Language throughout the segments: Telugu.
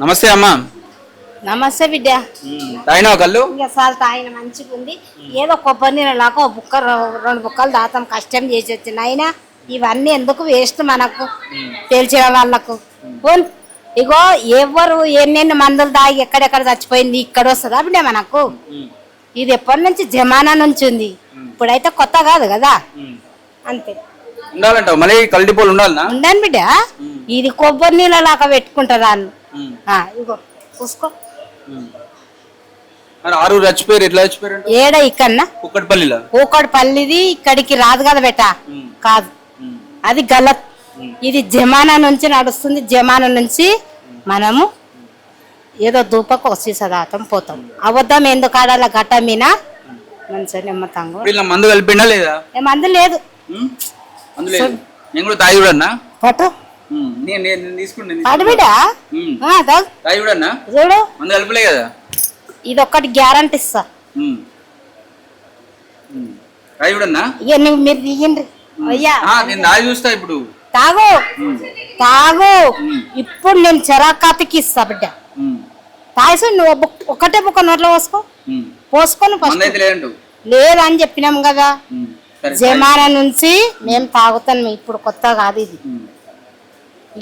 నమస్తే అమ్మా. నమస్తే బిడ్డ. తాగినావా కళ్ళు? ఇంకా సార్ తాగిన మంచిగా ఉంది. ఏదో కొబ్బరి నీళ్ళలాగా ఒక బుక్క 2 బుక్కలు దాతాం, కష్టం చేసి వచ్చిన అయినా ఇవన్నీ ఎందుకు వేస్ట్ మనకు తెలిసిన వాళ్ళకు. ఇగో ఎవరు ఎన్నెన్ని మందులు తాగి ఎక్కడెక్కడ చచ్చిపోయింది ఇక్కడ వస్తుందా బిడ్డ మనకు? ఇది ఎప్పటి నుంచి జమానా నుంచి ఉంది, ఇప్పుడైతే కొత్త కాదు కదా. అంతే ఉండాలంటావు. మళ్ళీ కల్టిపోలు ఉండాలనా? ఉండాలి బిడ్డ. ఇది కొబ్బరి నీళ్ళలాగా పెట్టుకుంటారు వాళ్ళు. ఇగో చూసుకో. మరి 6 చచ్చిపోయారు. ఎట్లా చచ్చిపోయారు? ఏడ ఇక్కడనా కుక్కటిపల్లిలో. కూకట్పల్లిది ఇక్కడికి రాదు కదా బెట, కాదు అది గలత్. ఇది జమానా నుంచి నడుస్తుంది. జమానా నుంచి మనము ఏదో దూపకు వచ్చి సదాతం పోతాం. అబద్ధం ఎందుకు ఆడాల గట్ట మీద మంచిగా నమ్మతాం. మందు కలిపిండా లేదా? మందు లేదు. నేను కూడా తాగి చూడన్నా. పట్టు తీసుకుంటా అడివిడా తాగి చూడన్నా. చూడు మందు కలిపలే కదా. ఇది ఒక్కటి గ్యారంటీ ఇస్తా. తాగి చూడన్నా. ఇక నువ్వు మీరు దిగిండ్రి అయ్యా. నేను తాగి చూస్తా ఇప్పుడు. తాగు తాగు. ఇప్పుడు నేను చెరాకాతికి ఇస్తా బిడ్డ. తాగిసి నువ్వు ఒకటే బుక్క నోట్లో పోసుకొని లేదని చెప్పినాం కదా. జమానా నుంచి మేము తాగుతాం. ఇప్పుడు కొత్త కాదు ఇది.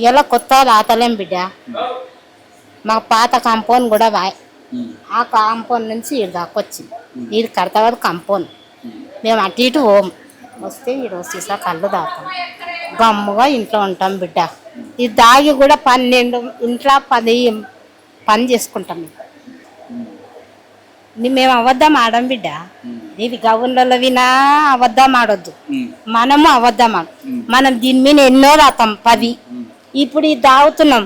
ఇలా కొత్త తాతలేం బిడ్డ. మా పాత కాంపౌండ్ కూడా బాయ్. ఆ కాంపౌండ్ నుంచి ఇది దాకొచ్చింది. ఇది కడతావాదు కాంపౌండ్. మేము అటు ఇటు పోం. వస్తే ఈరోజు సీసా కళ్ళు తాగుతాం. గమ్ముగా ఇంట్లో ఉంటాం బిడ్డ. ఇది దాగి కూడా 12 ఇంట్లో 10 పని చేసుకుంటాం. మేము అబద్ధం ఆడం బిడ్డ. ఇది గవర్నర్లో వినా అబద్ధం ఆడొద్దు. మనము అబద్ధం ఆడు. మనం దీని మీద ఎన్నో తాతాం 10. ఇప్పుడు ఇది తాగుతున్నాం.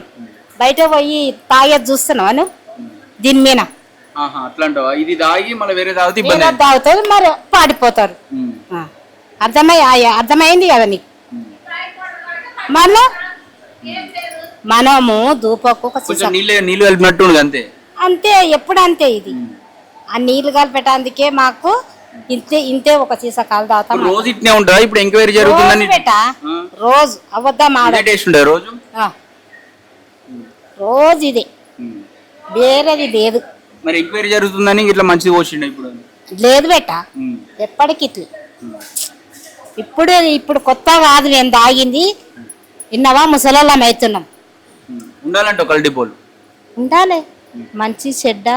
బయట పోయి తాగేది చూస్తున్నావు అని దీని మీద తాగుతారు మరి పాడిపోతారు. అర్థమైంది కదా నీకు. మళ్ళా మనము దూపకు అంతే ఎప్పుడు అంతే. ఇది ఆ నీళ్లు కలిపెట్టేందుకే మాకు ఇంతే ఒక సీసా కాలు తాగుతాం. రోజు ఇట్నే ఉంటుందా? ఇప్పుడు ఎంక్వైరీ జరుగుతుందని రోజు అబద్ధం రోజు రోజు ఇదే, వేరేది లేదు. మరి ఎంక్వైరీ జరుగుతుందని ఇట్లా మంచిది పోసిండు ఇప్పుడు లేదు బెట్ట. ఎప్పటికి ఇట్లా ఇప్పుడు కొత్త కాదు. నేను తాగింది విన్నావా? ముసలాళ్ళం అవుతున్నాం. ఉండాలంటే కల్టిపోలు ఉండాలి. మంచి చెడ్డ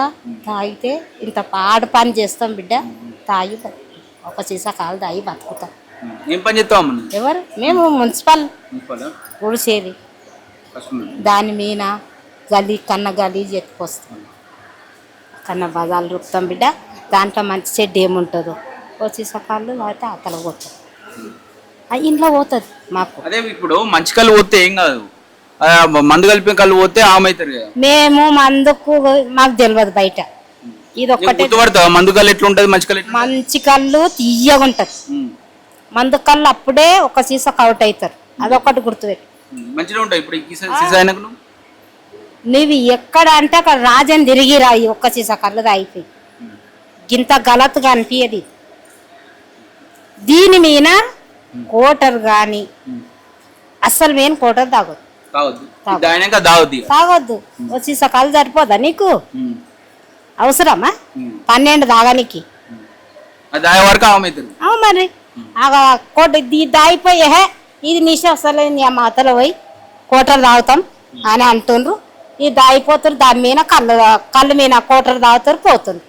తాగితే ఇంత పాడు పని చేస్తాం బిడ్డ. తాగి ఒక సీసా కాలు తాగి బతుకుతాం. ఏం పని చేస్తాం? ఎవరు? మేము మున్సిపల్ ఊడిసేది. దాని మీద కన్న గలీజ్ ఎత్తుకొస్తాం. కన్న బజాలు రుపుతాం బిడ్డ. దాంట్లో మంచి చెడ్డ ఏముంటుందో ఓ సీసా కాళ్ళు తాగితే అతల పోతాం. ఇంట్లో పోతుంది మాకు. అదే ఇప్పుడు మంచి కళ్ళు పోతే ఏం కాదు. మందు కలిపిన కళ్ళు పోతే ఆమెతారు కదా. మేము మందుకు మాకు తెలియదు బయట. ఇది ఒక్కటే మందు కళ్ళు ఎట్లా ఉంటది? మంచి కళ్ళు తీయగా ఉంటది. మందు కళ్ళు అప్పుడే ఒక సీసా అవుట్ అవుతారు. అదొకటి గుర్తుపెట్టు. మంచిగా ఉంటాయి. ఇప్పుడు నువ్వు ఎక్కడ అంటే అక్కడ రాజని తిరిగి రాయి ఒక్క సీసా కళ్ళు తాగిపోయి. ఇంత గలత్గా అనిపించదు. దీని మీద కోటర్ గాని అస్సలు మెయిన్ కోటర్ తాగొద్దు. తాగొద్దు. ఒక సీసా కళ్ళు సరిపోదా నీకు? అవసరమా 12 తాగానికి? మరి దాగిపోయే ఇది నిషా అసలు మాతలో పోయి కోటర్ తాగుతాం అని అంటుండ్రు. ఇది దాగిపోతారు. దాని మీద కళ్ళు మీద కోటర్ తాగుతారు పోతుంది.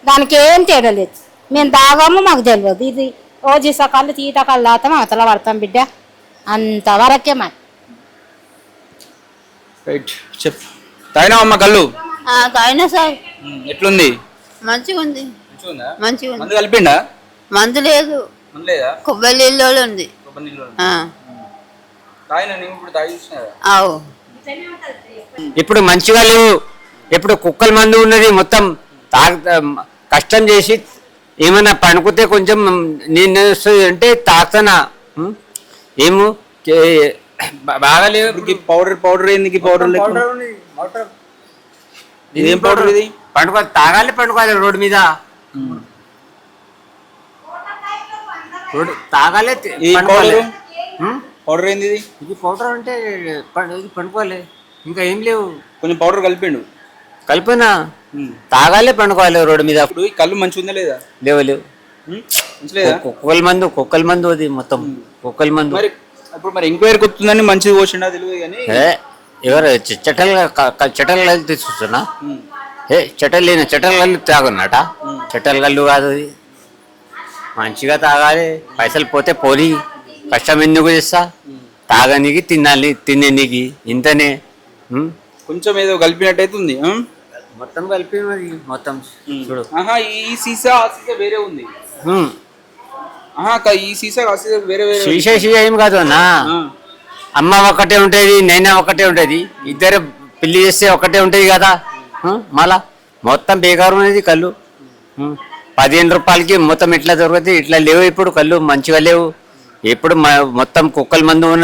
దానికి ఏం తేడా లేదు. మేము తాగాము, మాకు తెలియదు. ఇది రోజు కళ్ళు తీట కళ్ళు తాగుతాం, అవతల పడతాం బిడ్డ. అంతవరకే మరి. తాగినావమ్మా కళ్ళు? తాగినా సార్. ఎట్లుంది? మంచిగా ఉంది. మందు కలిపిండా? మందు లేదు, కొబ్బరి నీళ్ళు ఉంది. ఇప్పుడు మంచిగా లేవు. ఇప్పుడు కుక్కల మందు ఉన్నది. మొత్తం కష్టం చేసి ఏమైనా పనుకుతే కొంచెం నేను అంటే తాగుతానా ఏమో బాగాలేవు. పౌడర్ ఏంది? ఇదేం పౌడర్? ఇది పండుకోవాలి రోడ్డు మీద. పౌడర్ ఏంది? ఇది పౌడర్ అంటే పండుకోవాలి. ఇంకా ఏం లేవు. కొంచెం పౌడర్ కలిపిండు. కలిపినా తాగాలే పండుకోవాలి రోడ్డు మీద. ఇప్పుడు ఈ కళ్ళు మంచిగా ఉందా లేదా? లేవు లేవు. మంచి లేదా? కుక్కల మందు అది మొత్తం కుక్కల మందు. మరి ఇప్పుడు మరి ఎంక్వైరీకి వస్తుందని మంచిది పోసిండా తెలియదు కానీ ఎవరు చెట్టలు తీసుకొస్తున్నా చెట్టలు లేని చెట్టలు కళ్ళు తాగున్నట. చెట్టలు కళ్ళు కాదు అది. మంచిగా తాగాలి. పైసలు పోతే పోనీ, కష్టం ఎందుకు చేస్తా? తాగనీకి తినాలి, తినేనికి ఇంతనే. కొంచెం ఏదో కలిపినట్టయితే ఉంది. మొత్తం కలిపి మరి మొత్తం చూడు. ఈ సీసా ఆ సీసా వేరే ఉంది. ఈ సీసా ఆ సీసా వేరే వేరే. సీసా ఏం కాదు అన్న. అమ్మ ఒకటే ఉంటది, నైనా ఒకటే ఉంటది. ఇద్దరు పెళ్లి చేస్తే ఒకటే ఉంటది కదా. మళ్ళా మొత్తం బేకారు ఉన్నది కళ్ళు. 15 రూపాయలకి మొత్తం ఇట్లా దొరుకుతుంది. ఇట్లా లేవు ఇప్పుడు కళ్ళు, మంచిగా లేవు. ఇప్పుడు మొత్తం కుక్కల మందు ఉన్నది.